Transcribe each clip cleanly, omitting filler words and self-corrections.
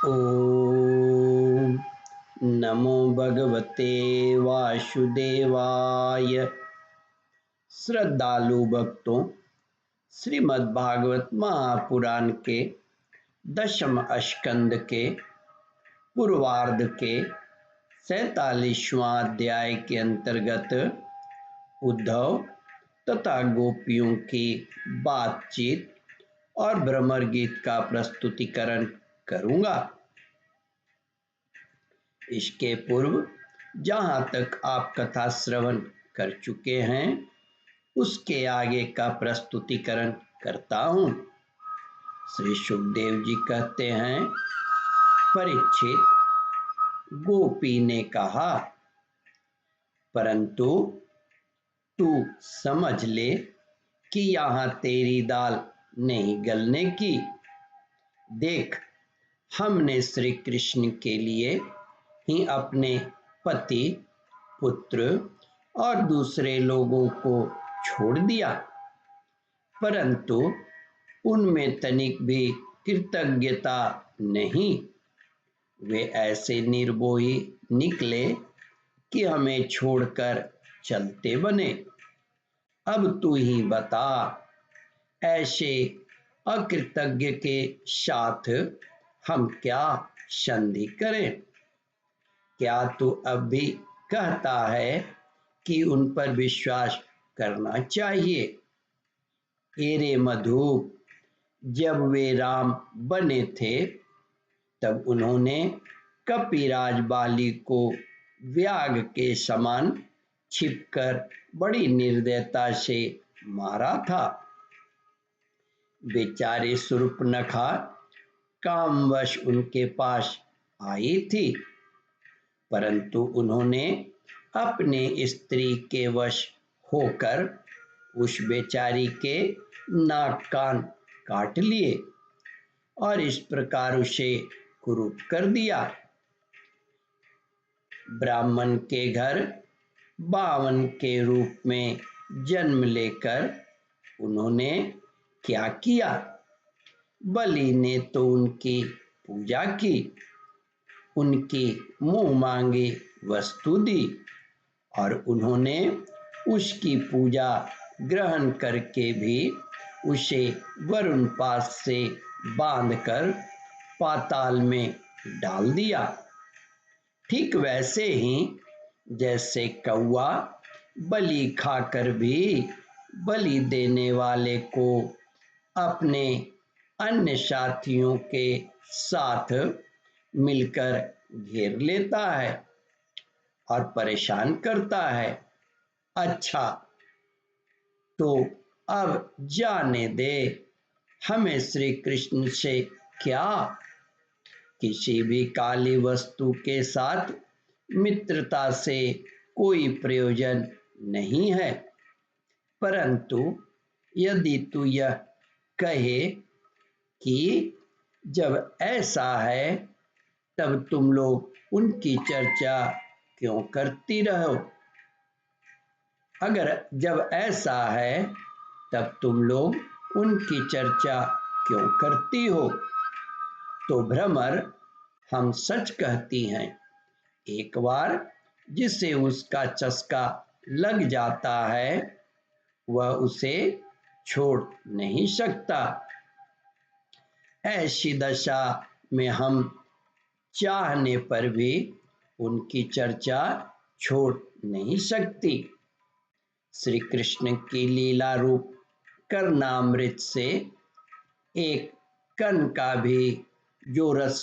ओम नमो भगवते वासुदेवाय। श्रद्धालु भक्तों, श्रीमद् भागवत महापुराण के 10वें स्कंद के पूर्वार्ध के 47वां अध्याय के अंतर्गत उद्धव तथा गोपियों की बातचीत और भ्रमर गीत का प्रस्तुतिकरण करूंगा। इसके पूर्व जहां तक आप कथा श्रवण कर चुके हैं उसके आगे का प्रस्तुतिकरण करता हूं। श्री सुखदेव जी कहते हैं, परीक्षित, गोपी ने कहा, परंतु तू समझ ले कि यहाँ तेरी दाल नहीं गलने की। देख, हमने श्री कृष्ण के लिए ही अपने पति, पुत्र और दूसरे लोगों को छोड़ दिया, परंतु उनमें तनिक भी कृतज्ञता नहीं। वे ऐसे निर्मोही निकले कि हमें छोड़कर चलते बने। अब तू ही बता, ऐसे अकृतज्ञ के साथ हम क्या संधि करें? क्या तू अब भी कहता है कि उन पर विश्वास करना चाहिए? एरे मधु, जब वे राम बने थे तब उन्होंने कपिराज बाली को व्याघ्र के समान छिपकर बड़ी निर्दयता से मारा था। बेचारी शूर्पणखा कामवश उनके पास आई थी, परंतु उन्होंने अपने स्त्री के वश होकर उस बेचारी के नाक कान काट लिए और इस प्रकार उसे कुरूप कर दिया। ब्राह्मण के घर बावन के रूप में जन्म लेकर उन्होंने क्या किया? बलि ने तो उनकी पूजा की, उनकी मुंह मांगी वस्तु दी और उन्होंने उसकी पूजा ग्रहण करके भी उसे वरुण पास से बांधकर पाताल में डाल दिया। ठीक वैसे ही जैसे कौवा बलि खाकर भी बलि देने वाले को अपने अन्य साथियों के साथ मिलकर घेर लेता है और परेशान करता है। अच्छा, तो अब जाने दे, हमें श्री कृष्ण से क्या? किसी भी काली वस्तु के साथ मित्रता से कोई प्रयोजन नहीं है, परंतु यदि तू यह कहे कि जब ऐसा है तब तुम लोग उनकी चर्चा क्यों करती रहो? अगर जब ऐसा है तब तुम लोग उनकी चर्चा क्यों करती हो? तो भ्रमर, हम सच कहती हैं, एक बार जिसे उसका चस्का लग जाता है वह उसे छोड़ नहीं सकता। ऐसी दशा में हम चाहने पर भी उनकी चर्चा छोड़ नहीं सकती। श्री कृष्ण की लीला रूप कर्णामृत से एक कण का भी जो रस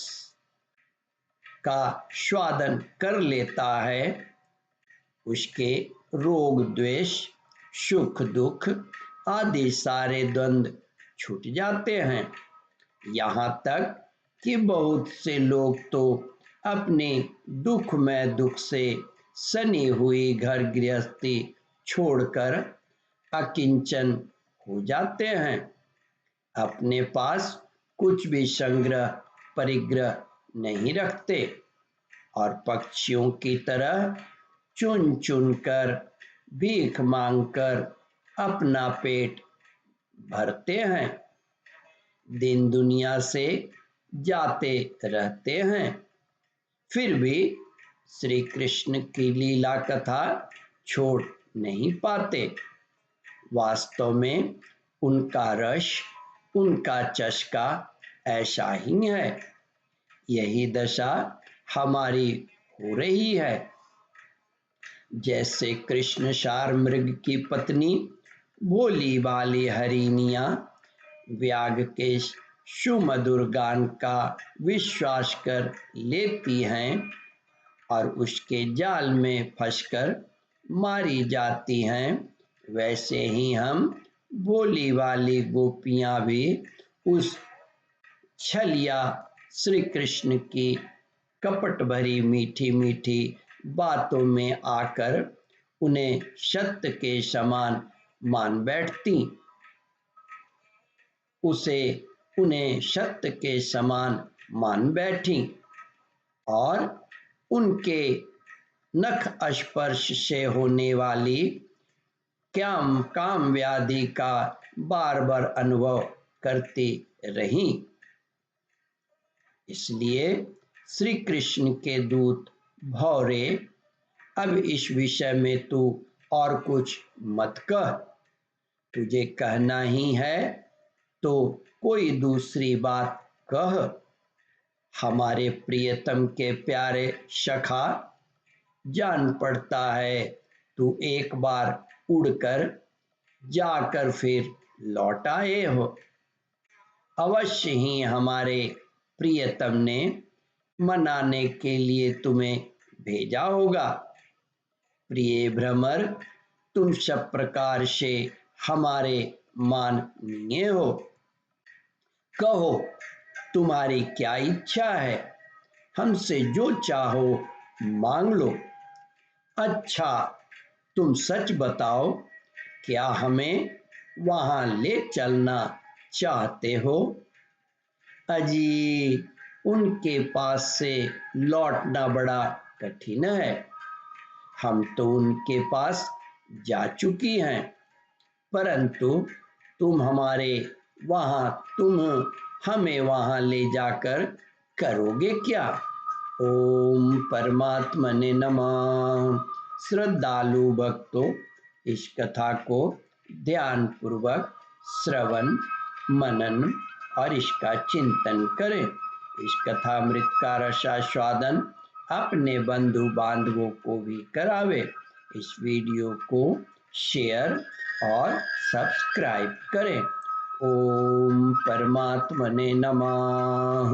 का स्वादन कर लेता है उसके रोग, द्वेष, सुख, दुख आदि सारे द्वंद्व छूट जाते हैं। यहाँ तक कि बहुत से लोग तो अपने दुखमय दुख से सनी हुई घर गृहस्थी छोड़कर अकिंचन हो जाते हैं। अपने पास कुछ भी संग्रह परिग्रह नहीं रखते और पक्षियों की तरह चुन चुन कर भीख मांगकर अपना पेट भरते हैं। दिन दुनिया से जाते रहते हैं, फिर भी श्री कृष्ण की लीला कथा छोड़ नहीं पाते। वास्तव में उनका रस, उनका चस्का ऐसा ही है। यही दशा हमारी हो रही है। जैसे कृष्ण शार मृग की पत्नी भोली भाली हरिणियां व्याग के सुमधुर गान का विश्वास कर लेती हैं और उसके जाल में फंसकर मारी जाती हैं, वैसे ही हम भोली वाली गोपियां भी उस छलिया श्री कृष्ण की कपट भरी मीठी मीठी बातों में आकर उन्हें सत्य के समान मान बैठती, उन्हें सत्य के समान मान बैठी और उनके नख स्पर्श से होने वाली काम व्याधि का बार बार अनुभव करती रही। इसलिए श्री कृष्ण के दूत भौरे, अब इस विषय में तू और कुछ मत कह। तुझे कहना ही है तो कोई दूसरी बात कह। हमारे प्रियतम के प्यारे सखा, जान पड़ता है तू एक बार उड़कर जाकर फिर लौट आए हो। अवश्य ही हमारे प्रियतम ने मनाने के लिए तुम्हें भेजा होगा। प्रिय भ्रमर, तुम सब प्रकार से हमारे माननीय हो। कहो, तुम्हारी क्या इच्छा है? हमसे जो चाहो मांग लो। अच्छा, तुम सच बताओ, क्या हमें वहां ले चलना चाहते हो? अजी, उनके पास से लौटना बड़ा कठिन है। हम तो उनके पास जा चुकी हैं, परंतु तुम हमें वहां ले जाकर करोगे क्या? ओम परमात्मने नमः। श्रद्धालु भक्तों, इस कथा को ध्यान पूर्वक श्रवण मनन और इसका चिंतन करें। इस कथामृत का रसास्वादन अपने बंधु बांधवों को भी करावे। इस वीडियो को शेयर और सब्सक्राइब करें। ओम परमात्मने नमः।